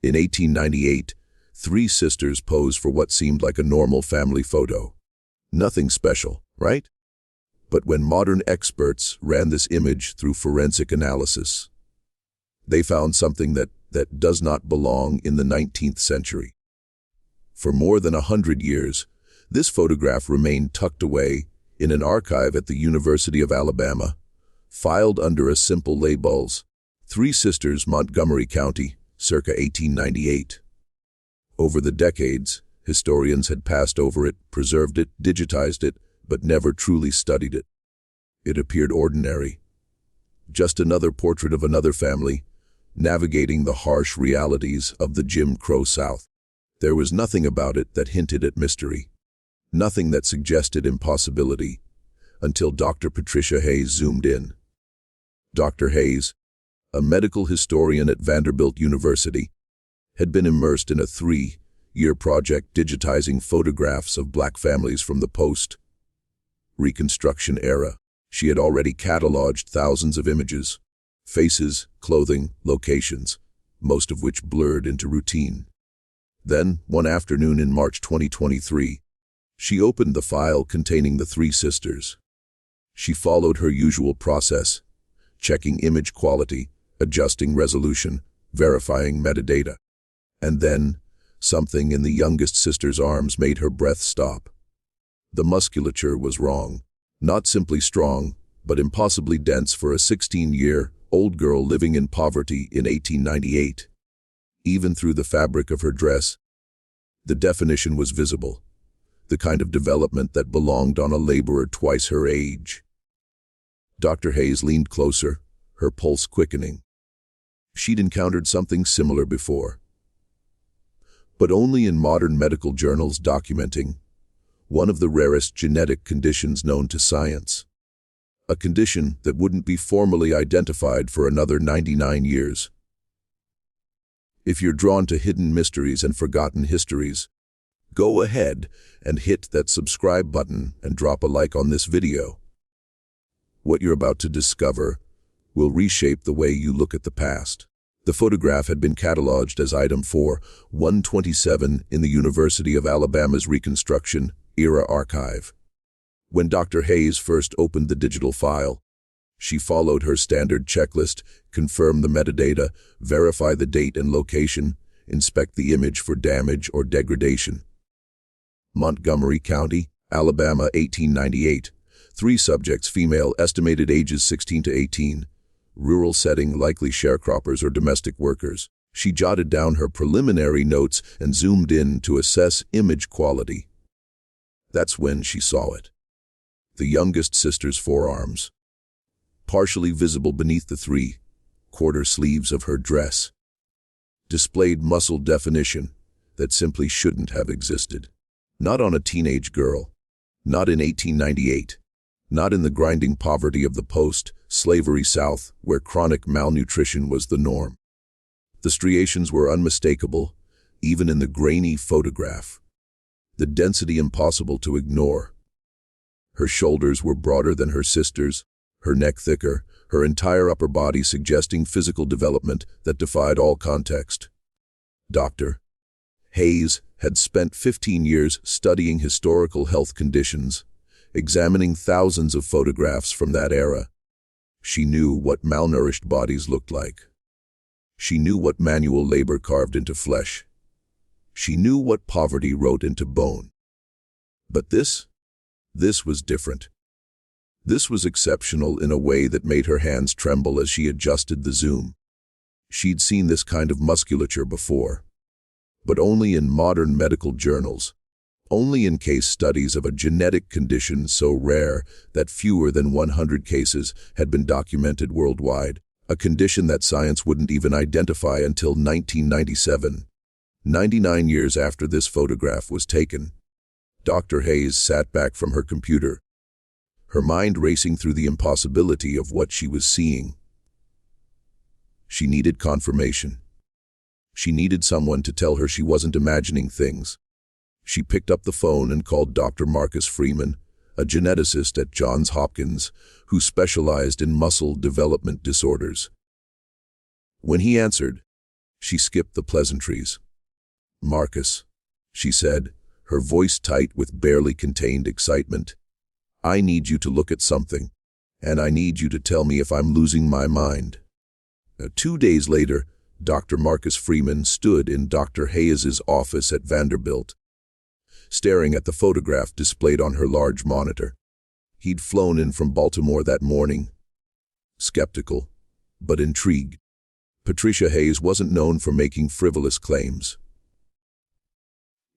In 1898, three sisters posed for what seemed like a normal family photo. Nothing special, right? But when modern experts ran this image through forensic analysis, they found something that does not belong in the 19th century. For more than 100 years, this photograph remained tucked away in an archive at the University of Alabama, filed under a simple labels, Three Sisters, Montgomery County, circa 1898. Over the decades, historians had passed over it, preserved it, digitized it, but never truly studied it. It appeared ordinary. Just another portrait of another family, navigating the harsh realities of the Jim Crow South. There was nothing about it that hinted at mystery, nothing that suggested impossibility, until Dr. Patricia Hayes zoomed in. Dr. Hayes, a medical historian at Vanderbilt University, had been immersed in a 3-year project digitizing photographs of black families from the post-Reconstruction era. She had already cataloged thousands of images, faces, clothing, locations, most of which blurred into routine. Then, one afternoon in March 2023, she opened the file containing the three sisters. She followed her usual process, checking image quality, adjusting resolution, verifying metadata. And then, something in the youngest sister's arms made her breath stop. The musculature was wrong. Not simply strong, but impossibly dense for a 16-year-old girl living in poverty in 1898. Even through the fabric of her dress, the definition was visible, the kind of development that belonged on a laborer twice her age. Dr. Hayes leaned closer, her pulse quickening. She'd encountered something similar before, but only in modern medical journals documenting one of the rarest genetic conditions known to science, a condition that wouldn't be formally identified for another 99 years. If you're drawn to hidden mysteries and forgotten histories, go ahead and hit that subscribe button and drop a like on this video. What you're about to discover will reshape the way you look at the past. The photograph had been cataloged as item 4127 in the University of Alabama's Reconstruction era archive. When Dr. Hayes first opened the digital file, she followed her standard checklist: confirm the metadata, verify the date and location, inspect the image for damage or degradation. Montgomery County, Alabama, 1898. 3 subjects, female, estimated ages 16 to 18. Rural setting, likely sharecroppers or domestic workers. She jotted down her preliminary notes and zoomed in to assess image quality. That's when she saw it. The youngest sister's forearms, partially visible beneath the 3/4 sleeves of her dress, displayed muscle definition that simply shouldn't have existed. Not on a teenage girl, not in 1898, not in the grinding poverty of the post-slavery South where chronic malnutrition was the norm. The striations were unmistakable, even in the grainy photograph. The density impossible to ignore. Her shoulders were broader than her sister's, her neck thicker, her entire upper body suggesting physical development that defied all context. Dr. Hayes had spent 15 years studying historical health conditions, examining thousands of photographs from that era. She knew what malnourished bodies looked like. She knew what manual labor carved into flesh. She knew what poverty wrote into bone. But this was different. This was exceptional in a way that made her hands tremble as she adjusted the zoom. She'd seen this kind of musculature before, but only in modern medical journals, only in case studies of a genetic condition so rare that fewer than 100 cases had been documented worldwide, a condition that science wouldn't even identify until 1997. 99 years after this photograph was taken, Dr. Hayes sat back from her computer, her mind racing through the impossibility of what she was seeing. She needed confirmation. She needed someone to tell her she wasn't imagining things. She picked up the phone and called Dr. Marcus Freeman, a geneticist at Johns Hopkins who specialized in muscle development disorders. When he answered, She skipped the pleasantries. "Marcus," she said, her voice tight with barely contained excitement. "I need you to look at something, and I need you to tell me if I'm losing my mind." 2 days later, Dr. Marcus Freeman stood in Dr. Hayes's office at Vanderbilt, staring at the photograph displayed on her large monitor. He'd flown in from Baltimore that morning, skeptical, but intrigued. Patricia Hayes wasn't known for making frivolous claims.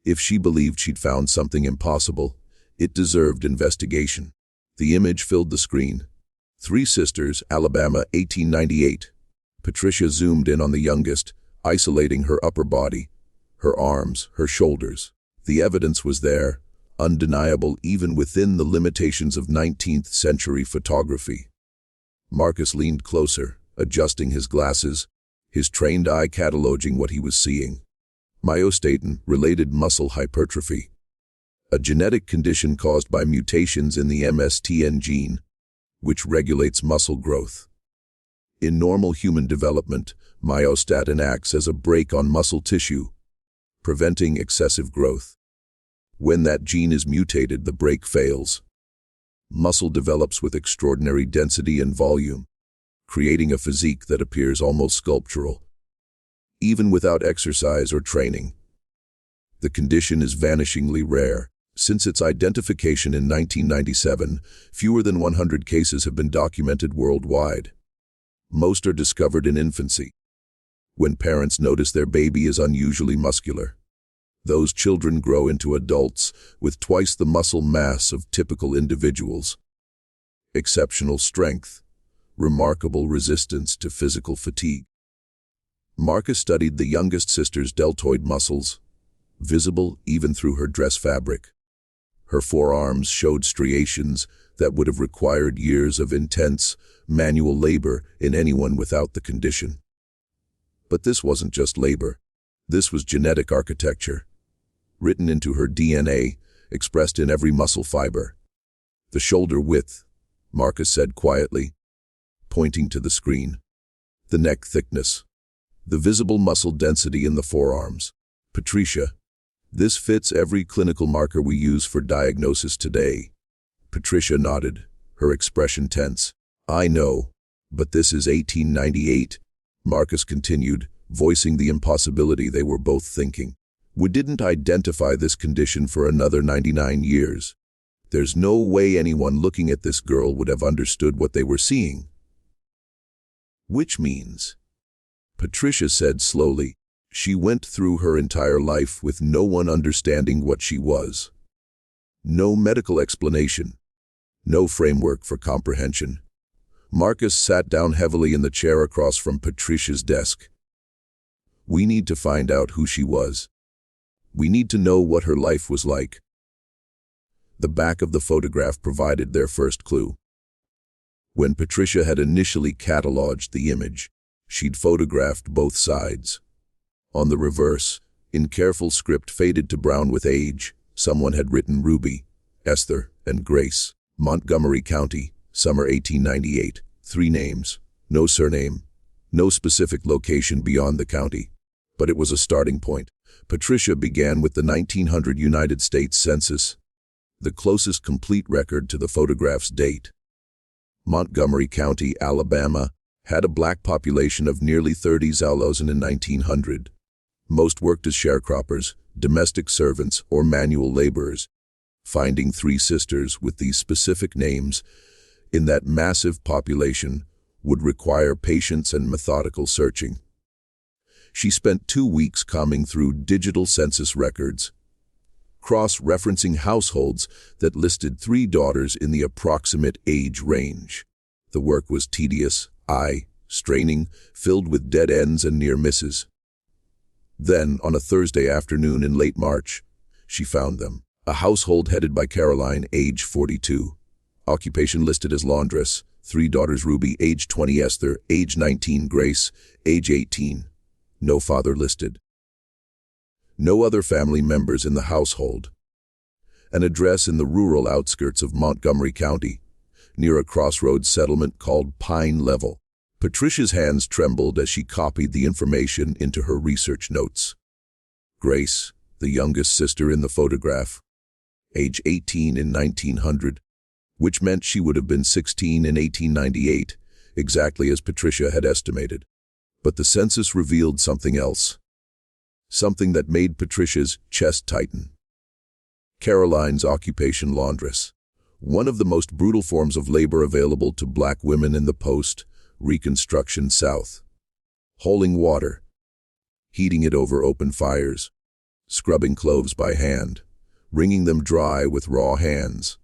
If she believed she'd found something impossible, it deserved investigation. The image filled the screen. 3 sisters, Alabama, 1898. Patricia zoomed in on the youngest, isolating her upper body, her arms, her shoulders. The evidence was there, undeniable even within the limitations of 19th century photography. Marcus leaned closer, adjusting his glasses, his trained eye cataloging what he was seeing. Myostatin, related muscle hypertrophy, a genetic condition caused by mutations in the MSTN gene, which regulates muscle growth. In normal human development, myostatin acts as a brake on muscle tissue, preventing excessive growth. When that gene is mutated, the brake fails. Muscle develops with extraordinary density and volume, creating a physique that appears almost sculptural, even without exercise or training. The condition is vanishingly rare. Since its identification in 1997, fewer than 100 cases have been documented worldwide. Most are discovered in infancy, when parents notice their baby is unusually muscular. Those children grow into adults with twice the muscle mass of typical individuals. Exceptional strength, remarkable resistance to physical fatigue. Marcus studied the youngest sister's deltoid muscles, visible even through her dress fabric. Her forearms showed striations that would have required years of intense, manual labor in anyone without the condition. But this wasn't just labor. This was genetic architecture, written into her DNA, expressed in every muscle fiber. "The shoulder width," Marcus said quietly, pointing to the screen. "The neck thickness. The visible muscle density in the forearms. Patricia, this fits every clinical marker we use for diagnosis today." Patricia nodded, her expression tense. "I know, but this is 1898, Marcus continued, voicing the impossibility they were both thinking. "We didn't identify this condition for another 99 years. There's no way anyone looking at this girl would have understood what they were seeing." "Which means," Patricia said slowly, "she went through her entire life with no one understanding what she was. No medical explanation, no framework for comprehension." Marcus sat down heavily in the chair across from Patricia's desk. "We need to find out who she was. We need to know what her life was like." The back of the photograph provided their first clue. When Patricia had initially cataloged the image, she'd photographed both sides. On the reverse, in careful script faded to brown with age, someone had written Ruby, Esther, and Grace, Montgomery County, summer 1898. 3 names, no surname, no specific location beyond the county. But it was a starting point. Patricia began with the 1900 United States Census, the closest complete record to the photograph's date. Montgomery County, Alabama, had a black population of nearly 30,000 in 1900. Most worked as sharecroppers, domestic servants, or manual laborers. Finding 3 sisters with these specific names in that massive population would require patience and methodical searching. She spent 2 weeks combing through digital census records, cross-referencing households that listed 3 daughters in the approximate age range. The work was tedious, straining, filled with dead ends and near misses. Then, on a Thursday afternoon in late March, she found them. A household headed by Caroline, age 42. Occupation listed as laundress. 3 daughters: Ruby, age 20, Esther, age 19, Grace, age 18. No father listed. No other family members in the household. An address in the rural outskirts of Montgomery County, near a crossroads settlement called Pine Level. Patricia's hands trembled as she copied the information into her research notes. Grace, the youngest sister in the photograph, age 18 in 1900, which meant she would have been 16 in 1898, exactly as Patricia had estimated. But the census revealed something else, something that made Patricia's chest tighten. Caroline's occupation: laundress, one of the most brutal forms of labor available to black women in the post-Reconstruction South. Hauling water, heating it over open fires, scrubbing clothes by hand, wringing them dry with raw hands,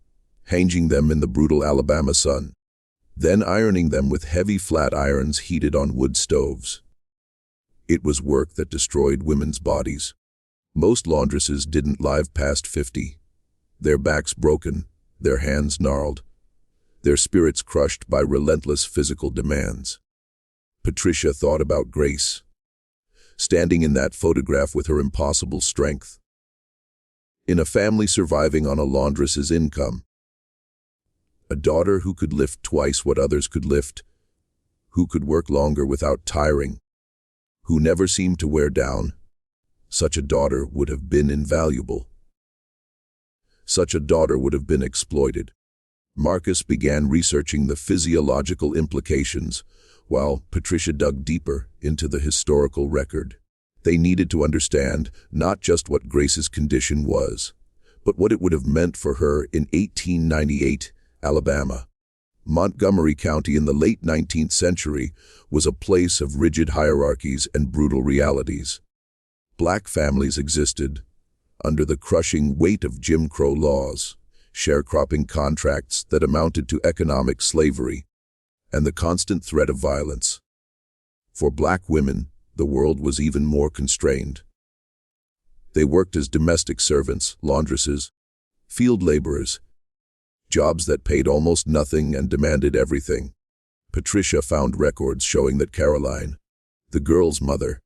hanging them in the brutal Alabama sun, then ironing them with heavy flat irons heated on wood stoves. It was work that destroyed women's bodies. Most laundresses didn't live past 50, their backs broken, their hands gnarled, their spirits crushed by relentless physical demands. Patricia thought about Grace, standing in that photograph with her impossible strength. In a family surviving on a laundress's income, a daughter who could lift twice what others could lift, who could work longer without tiring, who never seemed to wear down, such a daughter would have been invaluable. Such a daughter would have been exploited. Marcus began researching the physiological implications, while Patricia dug deeper into the historical record. They needed to understand not just what Grace's condition was, but what it would have meant for her in 1898, Alabama. Montgomery County in the late 19th century was a place of rigid hierarchies and brutal realities. Black families existed under the crushing weight of Jim Crow laws, sharecropping contracts that amounted to economic slavery, and the constant threat of violence. For black women, the world was even more constrained. They worked as domestic servants, laundresses, field laborers, jobs that paid almost nothing and demanded everything. Patricia found records showing that Caroline, the girl's mother,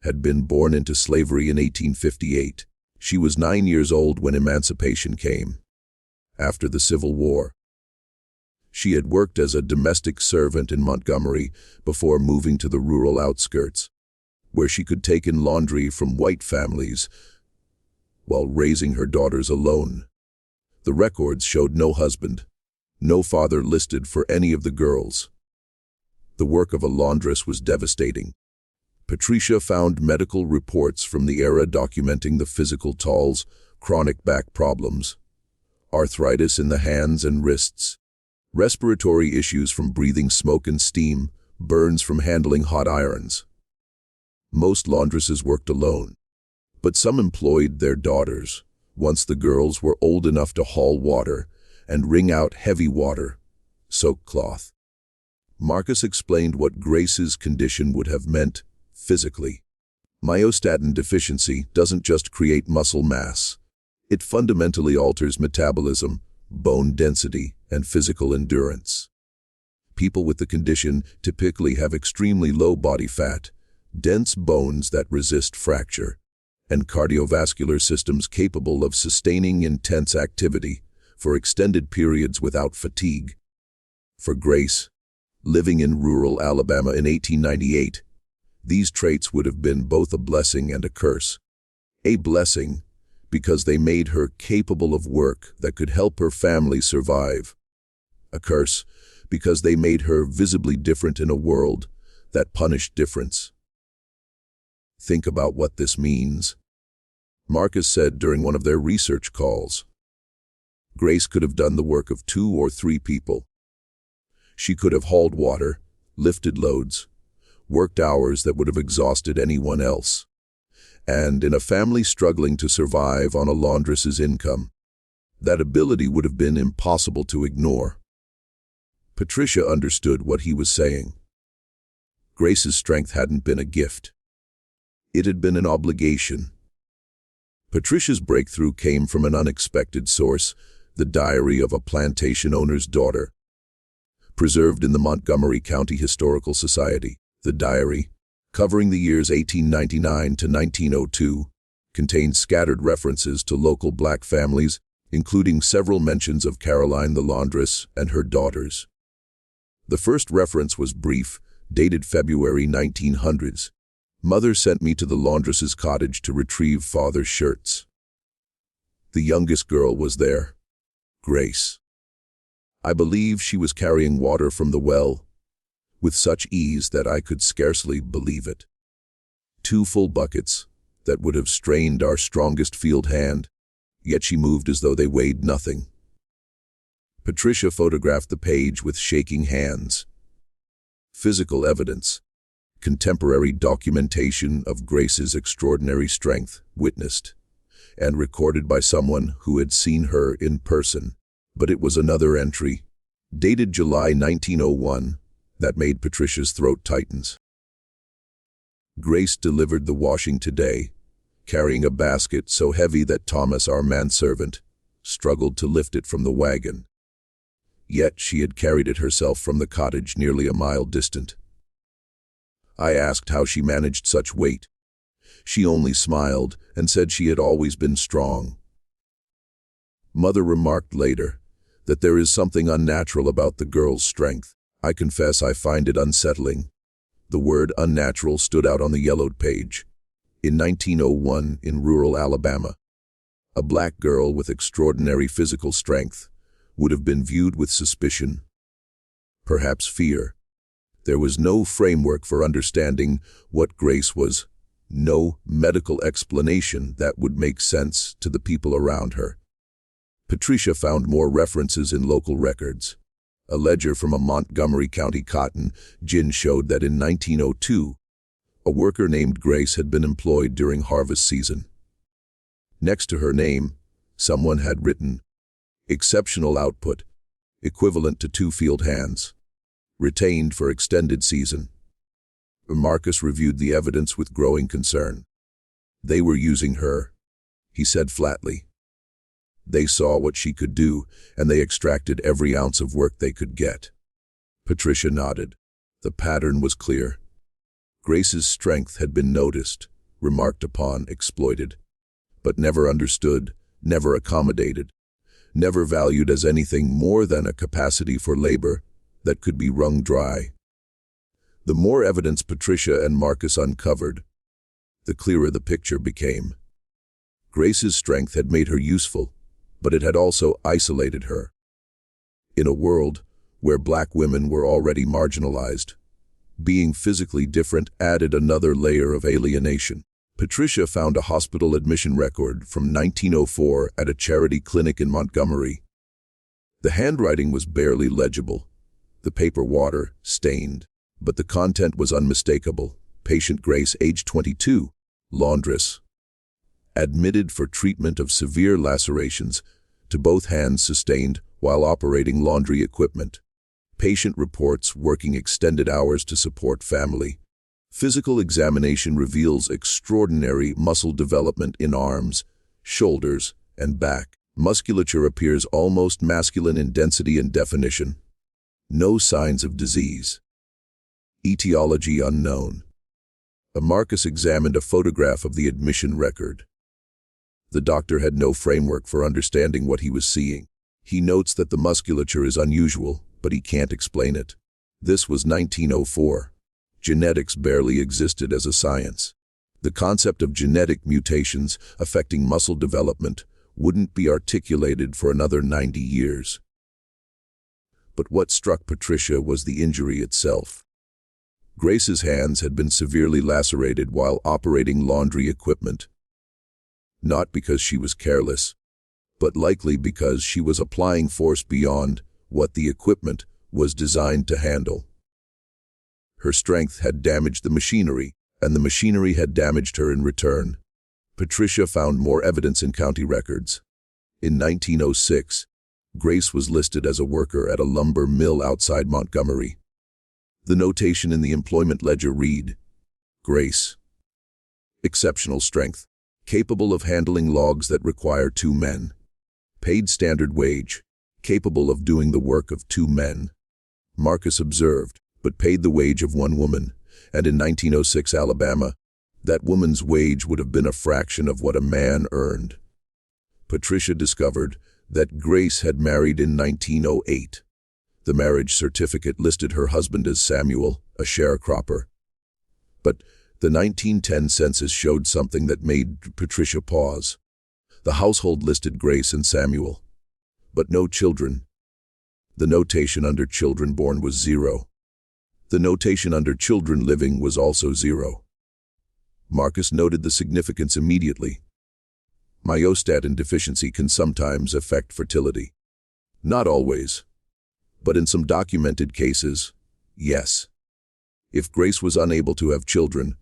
had been born into slavery in 1858. She was 9 years old when emancipation came. After the Civil War, she had worked as a domestic servant in Montgomery before moving to the rural outskirts, where she could take in laundry from white families while raising her daughters alone. The records showed no husband, no father listed for any of the girls. The work of a laundress was devastating. Patricia found medical reports from the era documenting the physical tolls: chronic back problems, arthritis in the hands and wrists, respiratory issues from breathing smoke and steam, burns from handling hot irons. Most laundresses worked alone, but some employed their daughters once the girls were old enough to haul water and wring out heavy water-soaked cloth. Marcus explained what Grace's condition would have meant physically. Myostatin deficiency doesn't just create muscle mass. It fundamentally alters metabolism, bone density, and physical endurance. People with the condition typically have extremely low body fat, dense bones that resist fracture, and cardiovascular systems capable of sustaining intense activity for extended periods without fatigue. For Grace, living in rural Alabama in 1898, these traits would have been both a blessing and a curse. A blessing because they made her capable of work that could help her family survive. A curse because they made her visibly different in a world that punished difference. Think about what this means. Marcus said during one of their research calls, Grace could have done the work of 2 or 3 people. She could have hauled water, lifted loads, worked hours that would have exhausted anyone else. And in a family struggling to survive on a laundress's income, that ability would have been impossible to ignore. Patricia understood what he was saying. Grace's strength hadn't been a gift. It had been an obligation. Patricia's breakthrough came from an unexpected source: the diary of a plantation owner's daughter, preserved in the Montgomery County Historical Society. The diary, covering the years 1899 to 1902, contains scattered references to local black families, including several mentions of Caroline the laundress and her daughters. The first reference was brief, dated February 1900s. Mother sent me to the laundress's cottage to retrieve father's shirts. The youngest girl was there, Grace. I believe she was carrying water from the well, with such ease that I could scarcely believe it. 2 full buckets that would have strained our strongest field hand, yet she moved as though they weighed nothing. Patricia photographed the page with shaking hands. Physical evidence, contemporary documentation of Grace's extraordinary strength, witnessed and recorded by someone who had seen her in person. But it was another entry, dated July 1901, that made Patricia's throat tighten. Grace delivered the washing today, carrying a basket so heavy that Thomas, our manservant, struggled to lift it from the wagon. Yet she had carried it herself from the cottage nearly a mile distant. I asked how she managed such weight. She only smiled and said she had always been strong. Mother remarked later that there is something unnatural about the girl's strength. I confess I find it unsettling. The word unnatural stood out on the yellowed page. In 1901, in rural Alabama, a black girl with extraordinary physical strength would have been viewed with suspicion, perhaps fear. There was no framework for understanding what Grace was, no medical explanation that would make sense to the people around her. Patricia found more references in local records. A ledger from a Montgomery County cotton gin showed that in 1902, a worker named Grace had been employed during harvest season. Next to her name, someone had written, "Exceptional output, equivalent to 2 field hands, retained for extended season." Marcus reviewed the evidence with growing concern. "They were using her," he said flatly. "They saw what she could do, and they extracted every ounce of work they could get." Patricia nodded. The pattern was clear. Grace's strength had been noticed, remarked upon, exploited, but never understood, never accommodated, never valued as anything more than a capacity for labor that could be wrung dry. The more evidence Patricia and Marcus uncovered, the clearer the picture became. Grace's strength had made her useful, but it had also isolated her. In a world where black women were already marginalized, being physically different added another layer of alienation. Patricia found a hospital admission record from 1904 at a charity clinic in Montgomery. The handwriting was barely legible, the paper water-stained, but the content was unmistakable. Patient Grace, age 22, laundress, admitted for treatment of severe lacerations to both hands sustained while operating laundry equipment. Patient reports working extended hours to support family. Physical examination reveals extraordinary muscle development in arms, shoulders, and back. Musculature appears almost masculine in density and definition. No signs of disease. Etiology unknown. Marcus examined a photograph of the admission record. The doctor had no framework for understanding what he was seeing. He notes that the musculature is unusual, but he can't explain it. This was 1904. Genetics barely existed as a science. The concept of genetic mutations affecting muscle development wouldn't be articulated for another 90 years. But what struck Patricia was the injury itself. Grace's hands had been severely lacerated while operating laundry equipment. Not because she was careless, but likely because she was applying force beyond what the equipment was designed to handle. Her strength had damaged the machinery, and the machinery had damaged her in return. Patricia found more evidence in county records. In 1906, Grace was listed as a worker at a lumber mill outside Montgomery. The notation in the employment ledger read, "Grace, exceptional strength, capable of handling logs that require 2 men. Paid standard wage, capable of doing the work of 2 men." Marcus observed, but paid the wage of 1 woman, and in 1906 Alabama, that woman's wage would have been a fraction of what a man earned. Patricia discovered that Grace had married in 1908. The marriage certificate listed her husband as Samuel, a sharecropper. But the 1910 census showed something that made Patricia pause. The household listed Grace and Samuel, but no children. The notation under children born was 0. The notation under children living was also 0. Marcus noted the significance immediately. Myostatin deficiency can sometimes affect fertility. Not always, but in some documented cases, yes. If Grace was unable to have children,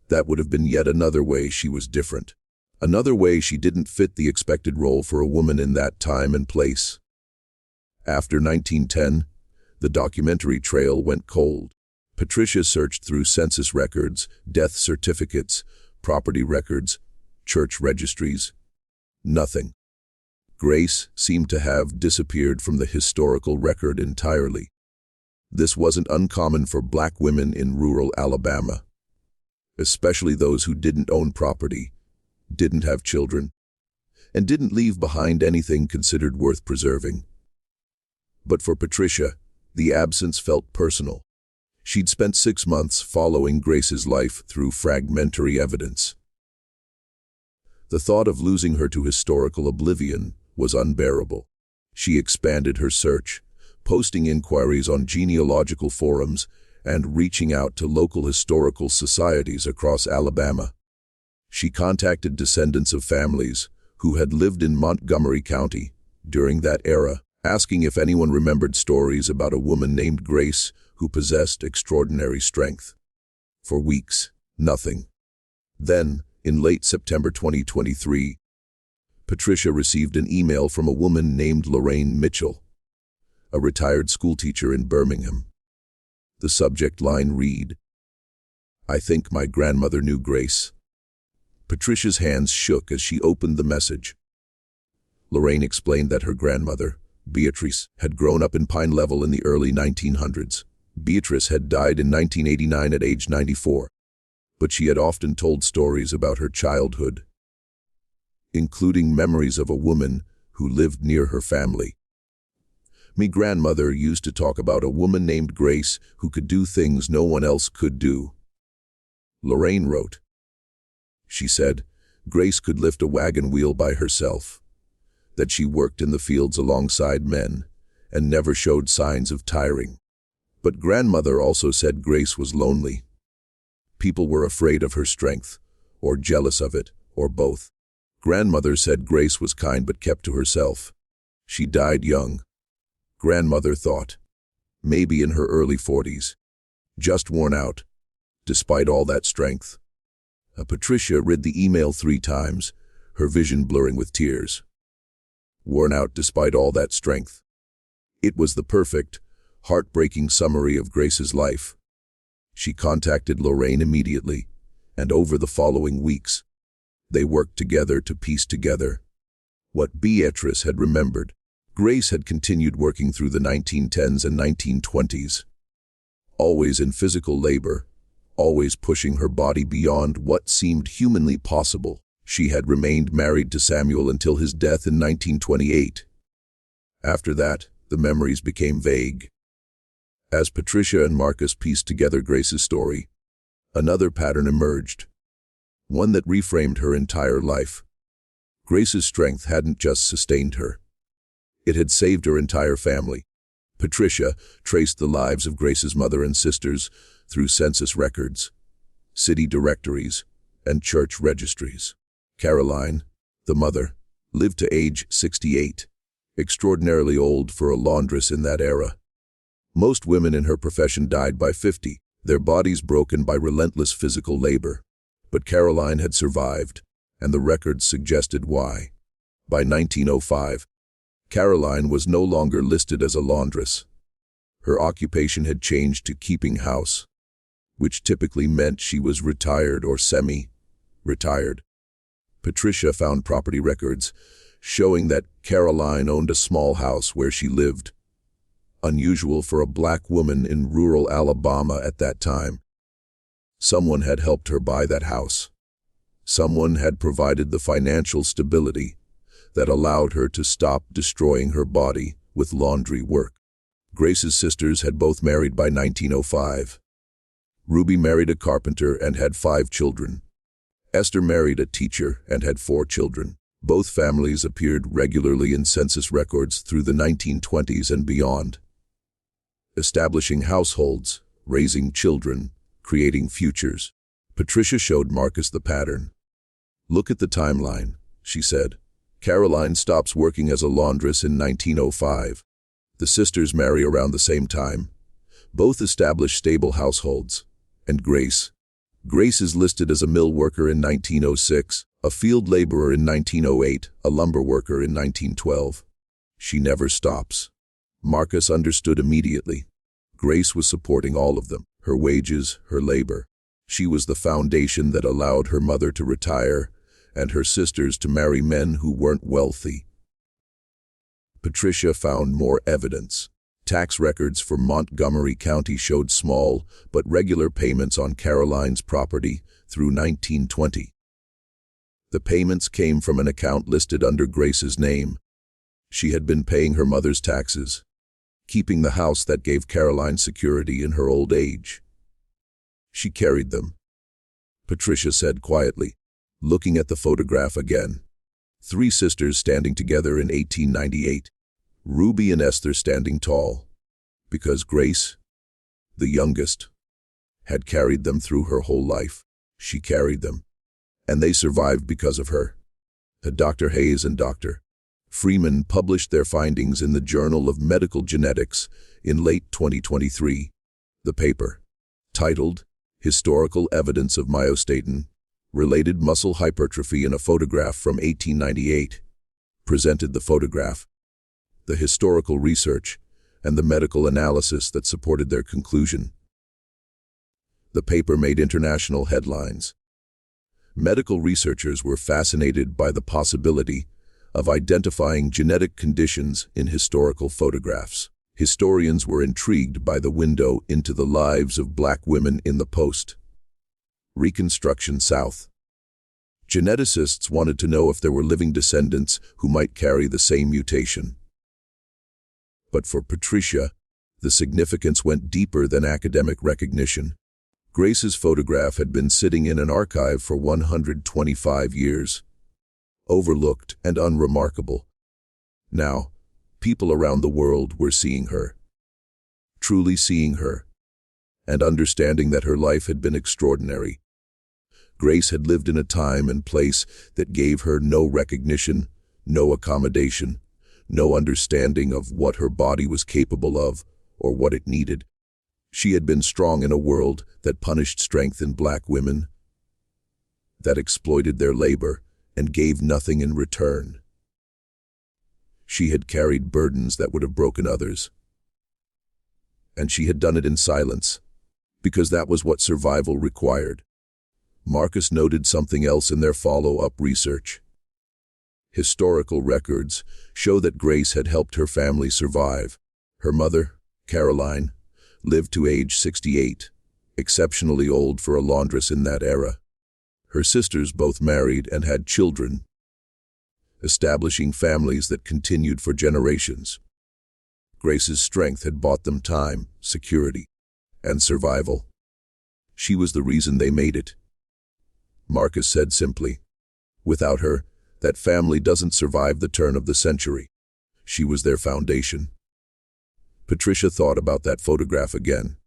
that would have been yet another way she was different. Another way she didn't fit the expected role for a woman in that time and place. After 1910, the documentary trail went cold. Patricia searched through census records, death certificates, property records, church registries. Nothing. Grace seemed to have disappeared from the historical record entirely. This wasn't uncommon for black women in rural Alabama, especially those who didn't own property, didn't have children, and didn't leave behind anything considered worth preserving. But for Patricia, the absence felt personal. She'd spent 6 months following Grace's life through fragmentary evidence. The thought of losing her to historical oblivion was unbearable. She expanded her search, posting inquiries on genealogical forums and reaching out to local historical societies across Alabama. She contacted descendants of families who had lived in Montgomery County during that era, asking if anyone remembered stories about a woman named Grace who possessed extraordinary strength. For weeks, nothing. Then, in late September 2023, Patricia received an email from a woman named Lorraine Mitchell, a retired schoolteacher in Birmingham. The subject line read, "I think my grandmother knew Grace." Patricia's hands shook as she opened the message. Lorraine explained that her grandmother, Beatrice, had grown up in Pine Level in the early 1900s. Beatrice had died in 1989 at age 94, but she had often told stories about her childhood, including memories of a woman who lived near her family. "Me grandmother used to talk about a woman named Grace who could do things no one else could do," Lorraine wrote. She said Grace could lift a wagon wheel by herself, that she worked in the fields alongside men and never showed signs of tiring. But grandmother also said Grace was lonely. People were afraid of her strength, or jealous of it, or both. Grandmother said Grace was kind but kept to herself. She died young. Grandmother thought, maybe in her early 40s, just worn out, despite all that strength. Patricia read the email 3 times, her vision blurring with tears. Worn out despite all that strength. It was the perfect, heartbreaking summary of Grace's life. She contacted Lorraine immediately, and over the following weeks, they worked together to piece together what Beatrice had remembered. Grace had continued working through the 1910s and 1920s, always in physical labor, always pushing her body beyond what seemed humanly possible. She had remained married to Samuel until his death in 1928. After that, the memories became vague. As Patricia and Marcus pieced together Grace's story, another pattern emerged, one that reframed her entire life. Grace's strength hadn't just sustained her. It had saved her entire family. Patricia traced the lives of Grace's mother and sisters through census records, city directories, and church registries. Caroline, the mother, lived to age 68, extraordinarily old for a laundress in that era. Most women in her profession died by 50, their bodies broken by relentless physical labor. But Caroline had survived, and the records suggested why. By 1905, Caroline was no longer listed as a laundress. Her occupation had changed to keeping house, which typically meant she was retired or semi-retired. Patricia found property records showing that Caroline owned a small house where she lived, unusual for a black woman in rural Alabama at that time. Someone had helped her buy that house. Someone had provided the financial stability that allowed her to stop destroying her body with laundry work. Grace's sisters had both married by 1905. Ruby married a carpenter and had 5 children. Esther married a teacher and had 4 children. Both families appeared regularly in census records through the 1920s and beyond, establishing households, raising children, creating futures. Patricia showed Marcus the pattern. "Look at the timeline," she said. Caroline stops working as a laundress in 1905. The sisters marry around the same time. Both establish stable households. And Grace is listed as a mill worker in 1906, a field laborer in 1908, a lumber worker in 1912. She never stops. Marcus understood immediately. Grace was supporting all of them, her wages, her labor. She was the foundation that allowed her mother to retire and her sisters to marry men who weren't wealthy. Patricia found more evidence. Tax records for Montgomery County showed small but regular payments on Caroline's property through 1920. The payments came from an account listed under Grace's name. She had been paying her mother's taxes, keeping the house that gave Caroline security in her old age. She carried them, Patricia said quietly, looking at the photograph again. 3 sisters standing together in 1898. Ruby and Esther standing tall, because Grace, the youngest, had carried them through her whole life. She carried them, and they survived because of her. Dr. Hayes and Dr. Freeman published their findings in the Journal of Medical Genetics in late 2023. The paper, titled Historical Evidence of Myostatin, Related Muscle Hypertrophy in a Photograph from 1898, presented the photograph, the historical research, and the medical analysis that supported their conclusion. The paper made international headlines. Medical researchers were fascinated by the possibility of identifying genetic conditions in historical photographs. Historians were intrigued by the window into the lives of Black women in the post-Reconstruction South. Geneticists wanted to know if there were living descendants who might carry the same mutation. But for Patricia, the significance went deeper than academic recognition. Grace's photograph had been sitting in an archive for 125 years, overlooked and unremarkable. Now, people around the world were seeing her, truly seeing her, and understanding that her life had been extraordinary. Grace had lived in a time and place that gave her no recognition, no accommodation, no understanding of what her body was capable of or what it needed. She had been strong in a world that punished strength in Black women, that exploited their labor and gave nothing in return. She had carried burdens that would have broken others. And she had done it in silence, because that was what survival required. Marcus noted something else in their follow-up research. Historical records show that Grace had helped her family survive. Her mother, Caroline, lived to age 68, exceptionally old for a laundress in that era. Her sisters both married and had children, establishing families that continued for generations. Grace's strength had bought them time, security, and survival. She was the reason they made it. Marcus said simply, "Without her, that family doesn't survive the turn of the century." She was their foundation. Patricia thought about that photograph again.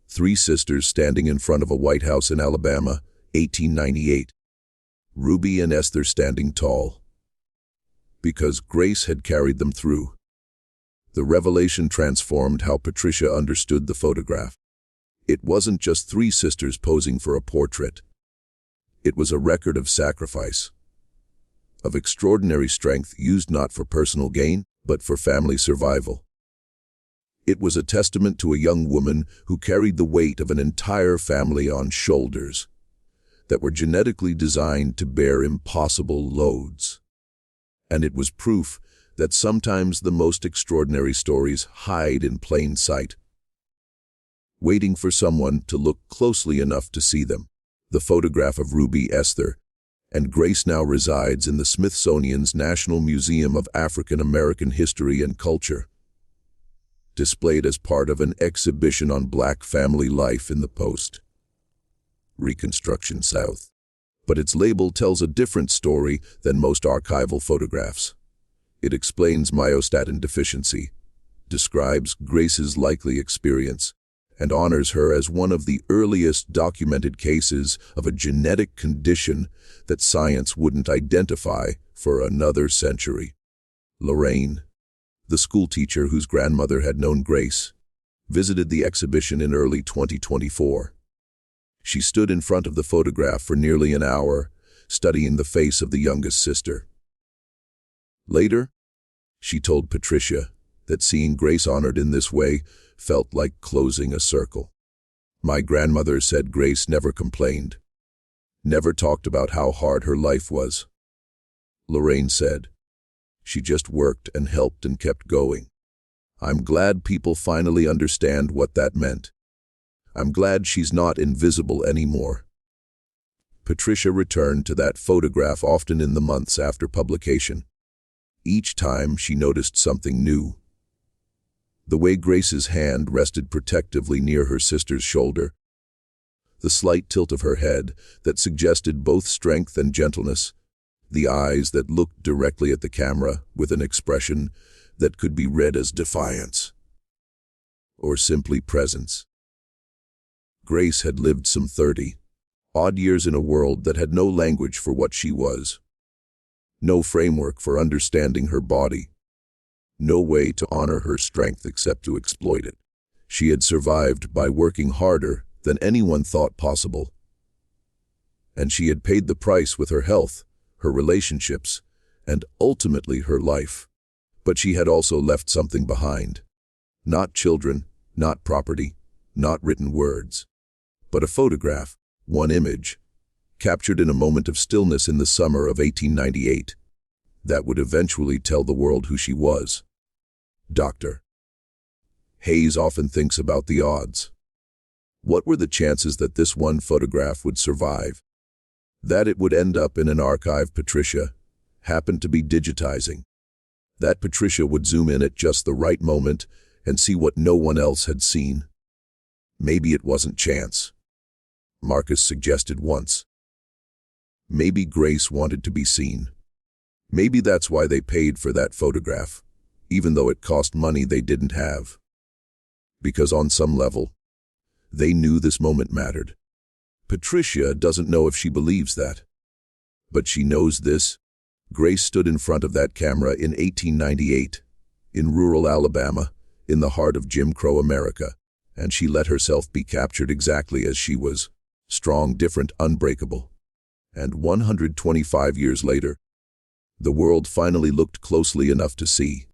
3 sisters standing in front of a White House in Alabama, 1898. Ruby and Esther standing tall, because Grace had carried them through. The revelation transformed how Patricia understood the photograph. It wasn't just 3 sisters posing for a portrait. It was a record of sacrifice, of extraordinary strength used not for personal gain, but for family survival. It was a testament to a young woman who carried the weight of an entire family on shoulders that were genetically designed to bear impossible loads. And it was proof that sometimes the most extraordinary stories hide in plain sight, waiting for someone to look closely enough to see them. The photograph of Ruby, Esther, and Grace now resides in the Smithsonian's National Museum of African American History and Culture. displayed as part of an exhibition on Black family life in the Post. Reconstruction South. But its label tells a different story than most archival photographs. It explains myostatin deficiency, describes Grace's likely experience, and honors her as one of the earliest documented cases of a genetic condition that science wouldn't identify for another century. Lorraine, the schoolteacher whose grandmother had known Grace, visited the exhibition in early 2024. She stood in front of the photograph for nearly an hour, studying the face of the youngest sister. Later, she told Patricia that seeing Grace honored in this way felt like closing a circle. My grandmother said Grace never complained, never talked about how hard her life was. Lorraine said, she just worked and helped and kept going. I'm glad people finally understand what that meant. I'm glad she's not invisible anymore. Patricia returned to that photograph often in the months after publication. Each time she noticed something new. The way Grace's hand rested protectively near her sister's shoulder, the slight tilt of her head that suggested both strength and gentleness, the eyes that looked directly at the camera with an expression that could be read as defiance or simply presence. Grace had lived some 30-odd years in a world that had no language for what she was, no framework for understanding her body, no way to honor her strength except to exploit it. She had survived by working harder than anyone thought possible. And she had paid the price with her health, her relationships, and ultimately her life. But she had also left something behind. Not children, not property, not written words, but a photograph, one image, captured in a moment of stillness in the summer of 1898, that would eventually tell the world who she was. Dr. Hayes often thinks about the odds. What were the chances that this one photograph would survive? That it would end up in an archive Patricia happened to be digitizing. That Patricia would zoom in at just the right moment and see what no one else had seen. Maybe it wasn't chance, Marcus suggested once. Maybe Grace wanted to be seen. Maybe that's why they paid for that photograph, even though it cost money they didn't have. Because on some level, they knew this moment mattered. Patricia doesn't know if she believes that. But she knows this. Grace stood in front of that camera in 1898, in rural Alabama, in the heart of Jim Crow America, and she let herself be captured exactly as she was, strong, different, unbreakable. And 125 years later, the world finally looked closely enough to see